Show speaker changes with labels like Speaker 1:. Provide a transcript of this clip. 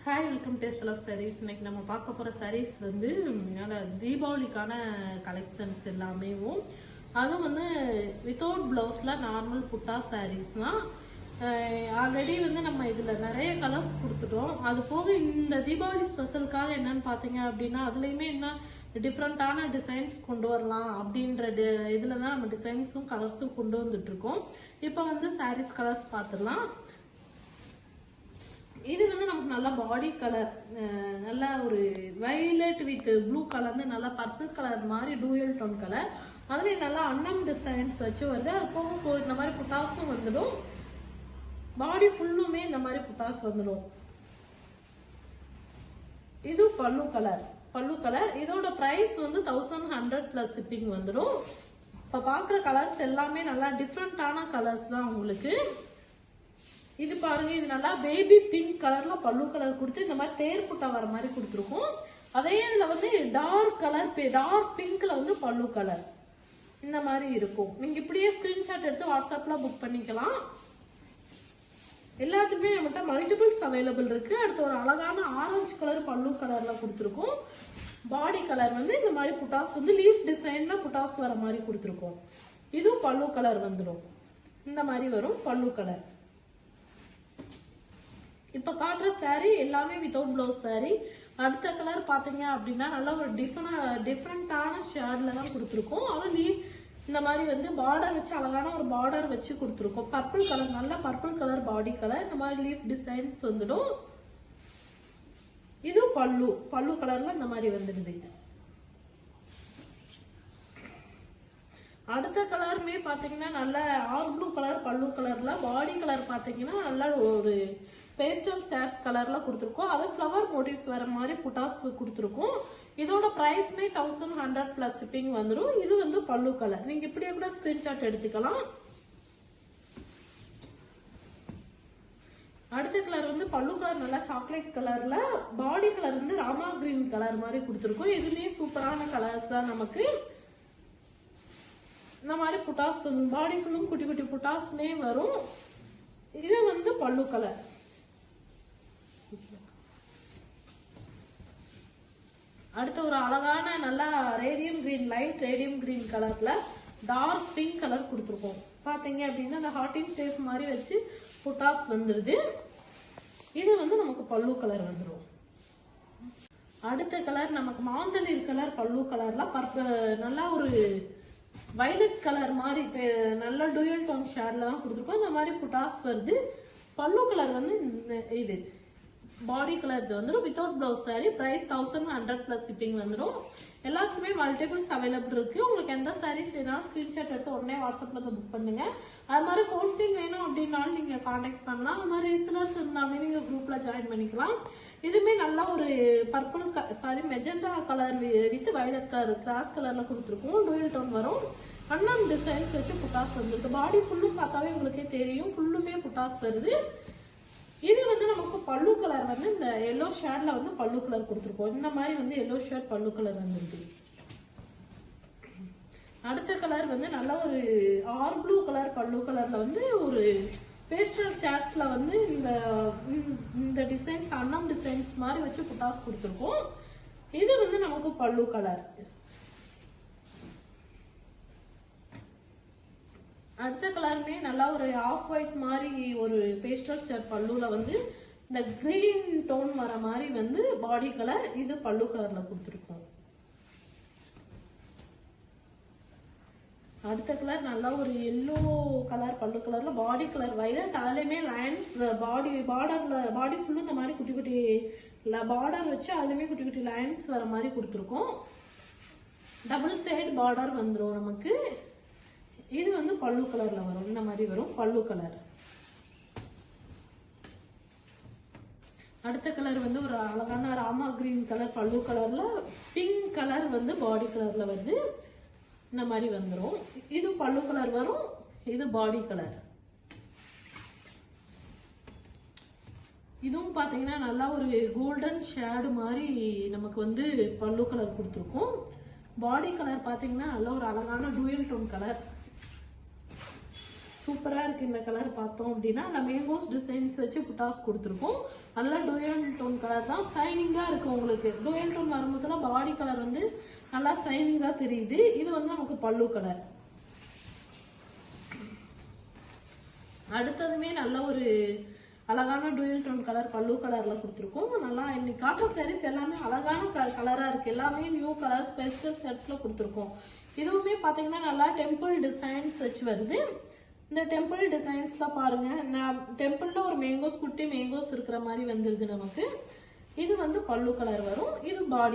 Speaker 1: Hi, welcome to Taste of Sarees. இன்னைக்கு நம்ம பார்க்க போற sarees வந்து தீபாவளிக்கான கலெக்ஷன்ஸ் எல்லாமே அதுவும் வந்து வித்தவுட் பிளவுஸ்ல நார்மல் புட்டா sarees தான். ஆல்ரெடி வந்து நம்ம இதுல நிறைய கலர்ஸ் கொடுத்துட்டோம். அது போக இந்த தீபாவளி ஸ்பெஷலுக்காக என்னன்னு பாத்தீங்க அப்படின்னா அதுலயுமே என்ன டிஃப்ரெண்டான டிசைன்ஸ் கொண்டு வரலாம் அப்படின்ற இதுல தான் நம்ம டிசைன்ஸும் கலர்ஸும் கொண்டு வந்துட்டு இருக்கோம். இப்போ வந்து sarees கலர்ஸ் பார்த்துடலாம். இது வந்து நமக்கு நல்ல பாடி கலர், நல்ல ஒரு வயலட் வித் ப்ளூ கலர்ந்து நல்லா பர்பிள் கலர் மாதிரி டூயல் டோன் கலர். அதுலேயும் நல்லா அன்னம் டிசைன்ஸ் வச்சு வருது. அது போக இந்த மாதிரி புட்டாஸும் வந்துடும். பாடி ஃபுல்லுமே இந்த மாதிரி புட்டாஸ் வந்துடும். இது பல்லு கலர். இதோட பிரைஸ் வந்து 1100 பிளஸ் ஷிப்பிங் வந்துடும். இப்போ பார்க்குற கலர்ஸ் எல்லாமே நல்லா டிஃப்ரெண்டான கலர்ஸ் தான் உங்களுக்கு. இது பாருங்க, இது நல்லா பேபி பிங்க் கலர்ல பல்லு கலர் கொடுத்து இந்த மாதிரி தேர் புட்டா வர மாதிரி கொடுத்துருக்கோம். அதே இதுல வந்து டார்க் கலர், டார்க் பிங்க்ல வந்து பல்லு கலர் இந்த மாதிரி இருக்கும். நீங்க இப்படியே ஸ்கிரீன்ஷாட் எடுத்து வாட்ஸ்அப்ல புக் பண்ணிக்கலாம். எல்லாத்துக்குமே நம்மகிட்ட மல்டிபிள்ஸ் அவைலபிள் இருக்கு. அடுத்து ஒரு அழகான ஆரஞ்சு கலர் பல்லு கலர்ல கொடுத்துருக்கோம். பாடி கலர் வந்து இந்த மாதிரி புட்டாஸ் வந்து லீஃப் டிசைன்ல புட்டாஸ் வர மாதிரி கொடுத்துருக்கோம். இதுவும் பல்லு கலர் வந்துடும். இந்த மாதிரி வரும் பல்லு கலர். இப்ப காட்டுற சாரி எல்லாமே வித்தவுட் பிளவுஸ் சாரி. அடுத்த கலர் பாத்தீங்க அப்படின்னா நல்ல ஒரு டிஃப்ரெண்டான ஷேட்ல தான் கொடுத்துருக்கோம். அது இந்த மாதிரி வந்து பார்டர் வச்சு அழகான ஒரு பார்டர் வச்சு கொடுத்துருக்கோம். பர்பிள் கலர், நல்ல பர்பிள் கலர் பாடி கலர். இந்த மாதிரி லீஃப் டிசைன்ஸ் வந்துடும். இது பல்லு கலர்ல இந்த மாதிரி வந்துடுது. அடுத்த கலருமே பாத்தீங்கன்னா நல்ல ஆர் ப்ளூ கலர் பல்லு கலர்ல, பாடி கலர் பாத்தீங்கன்னா நல்ல ஒரு பேஸ்டல் ஷேட்ஸ் கலர்ல கொடுத்துருக்கோம். அது ஃப்ளவர் மோட்டிவ்ஸ் வர மாதிரி புட்டாஸ் கொடுத்துருக்கோம். இதோட பிரைஸ்மே 1100 பிளஸ் ஷிப்பிங் வந்துடும். இது வந்து பல்லு கலர். நீங்க இப்படியே கூட ஸ்கிரீன்ஷாட் எடுத்துக்கலாம். அடுத்த கலர் வந்து பல்லு கலர் நல்லா சாக்லேட் கலர்ல, பாடி கலர் வந்து ராமா கிரீன் கலர் மாதிரி கொடுத்துருக்கோம். இதுமே சூப்பரான கலர்ஸ் தான் நமக்கு. இந்த மாதிரி புட்டாஸ் பாடி ஃபுல்லும் குட்டி குட்டி புட்டாஸ்மே வரும். இது வந்து பல்லு கலர். அடுத்து ஒரு அழகான நல்லா radium green, light radium green கலர்ல டார்க் பிங்க் கலர் கொடுத்துருக்கோம். பாத்தீங்க அப்படின்னா அந்த ஹார்டின் ஷேப் மாதிரி வச்சு புட்டாஸ் வந்துருது. இது வந்து நமக்கு பல்லு கலர் வந்துடும். அடுத்த கலர் நமக்கு மாந்தளிர் கலர் பல்லு கலர்ல நல்லா ஒரு வயலட் கலர் மாதிரி நல்ல டூயல் டோன் ஷேட்ல தான் கொடுத்துருக்கோம். இந்த மாதிரி புட்டாஸ் வருது. பல்லு கலர் வந்து இது பாடி கலர் வந்துடும். Without blouse sari. Price 1100 plus shipping வந்துடும். எல்லாத்துக்குமே மல்டிபிள்ஸ் அவைலபிள் இருக்கு. உங்களுக்கு எந்த சாரீஸ் வேணாலும் ஸ்கிரீன்ஷாட் எடுத்து உடனே வாட்ஸ்அப்ல புக் பண்ணுங்க. அது மாதிரி ஹோல்சேல் வேணும் அப்படின்னாலும் நீங்க கான்டாக்ட் பண்ணலாம். அது மாதிரி ரீசனர்ஸ் இருந்தாலும் நீங்க குரூப்ல ஜாயின் பண்ணிக்கலாம். இதுமே நல்லா ஒரு purple magenta colour with violet colour cross கலர்ல கொடுத்துருக்கோம். டூயல் டோன் வரும். அன்னம் டிசைன்ஸ் வச்சு புட்டாஸ் வந்துருக்கு. பாடி ஃபுல்லும் பார்த்தாவே உங்களுக்கே தெரியும், ஃபுல்லுமே புட்டாஸ் வருது. இது வந்து நமக்கு பல்லு கலர் வந்து இந்த எல்லோ ஷேட்ல வந்து பல்லு கலர் கொடுத்துருக்கோம். இந்த மாதிரி வந்து எல்லோ ஷேட் பல்லு கலர் வந்துருக்கு. அடுத்த கலர் வந்து நல்ல ஒரு ஆர் ப்ளூ கலர் பல்லு கலர்ல வந்து ஒரு பேஸ்டல் ஷேட்ஸ்ல வந்து இந்த டிசைன்ஸ் அன்னம் டிசைன்ஸ் மாதிரி வச்சு புட்டாஸ் கொடுத்துருக்கோம். இது வந்து நமக்கு பல்லு கலர். அடுத்த கலருமே நல்லா ஒரு ஆஃப் ஒயிட் மாதிரி ஒரு பேஸ்டல் ஷேட் பல்லுல வந்து இந்த கிரீன் டோன் வர மாதிரி வந்து பாடி கலர். இது பல்லு கலர்ல கொடுத்துருக்கோம். அடுத்த கலர் நல்லா ஒரு எல்லோ கலர் பல்லு கலர்ல, பாடி கலர் வயலட். அதுலயுமே லைன்ஸ் பாடி ஃபுல்லு இந்த மாதிரி குட்டி குட்டி பார்டர் வச்சு அதுலயுமே குட்டி குட்டி லைன்ஸ் வர மாதிரி கொடுத்துருக்கோம். டபுள் சைடு பார்டர் வந்துடும் நமக்கு. இது வந்து பல்லு கலர்ல வரும். இந்த மாதிரி வரும் பல்லு கலர். அடுத்த கலர் வந்து ஒரு அழகான ராமா கிரீன் கலர் பல்லு கலர்ல, பிங்க் கலர் வந்து பாடி கலர்ல வருது. இந்த மாதிரி வந்துடும். இது பல்லு கலர் வரும். இது பாடி கலர். இதுவும் பாத்தீங்கன்னா நல்லா ஒரு கோல்டன் ஷேடு மாதிரி நமக்கு வந்து பல்லு கலர் கொடுத்துருக்கோம். பாடி கலர் பாத்தீங்கன்னா நல்ல ஒரு அழகான டூயல் டோன் கலர். சூப்பர். சூப்பரா இருக்கு இந்த கலர் பார்த்தோம் அப்படின்னா. அந்த மேங்கோஸ் டிசைன்ஸ் வச்சு புட்டாஸ் கொடுத்துருக்கோம். நல்லா டூயல் டோன் கலர் தான், ஷைனிங்கா இருக்கு உங்களுக்கு. டூயல் டோன் வரும்போதுல பாடி கலர் வந்து நல்லா ஷைனிங்கா தெரியுது. இது வந்து நமக்கு பல்லு கலர். அடுத்ததுமே நல்ல ஒரு அழகான டூயல் டோன் கலர் பல்லு கலர்ல கொடுத்துருக்கோம். நல்லா இன்னைக்கு காட்டன் சாரீஸ் எல்லாமே அழகான கலரா இருக்கு. எல்லாமே நியூ கலர்ஸ் பெஸ்டல் செட்ஸ்ல கொடுத்துருக்கோம். இதுவுமே பாத்தீங்கன்னா நல்லா டெம்பிள் டிசைன்ஸ் வச்சு வருது. இந்த டெம்பிள் டிசைன்ஸ்ல பாருங்க, இந்த டெம்பிள்ல ஒரு மேங்கோஸ் குட்டி மேங்கோஸ் இருக்கிற மாதிரி வந்துருது நமக்கு. இது வந்து பல்லு கலர் வரும். இது பாடி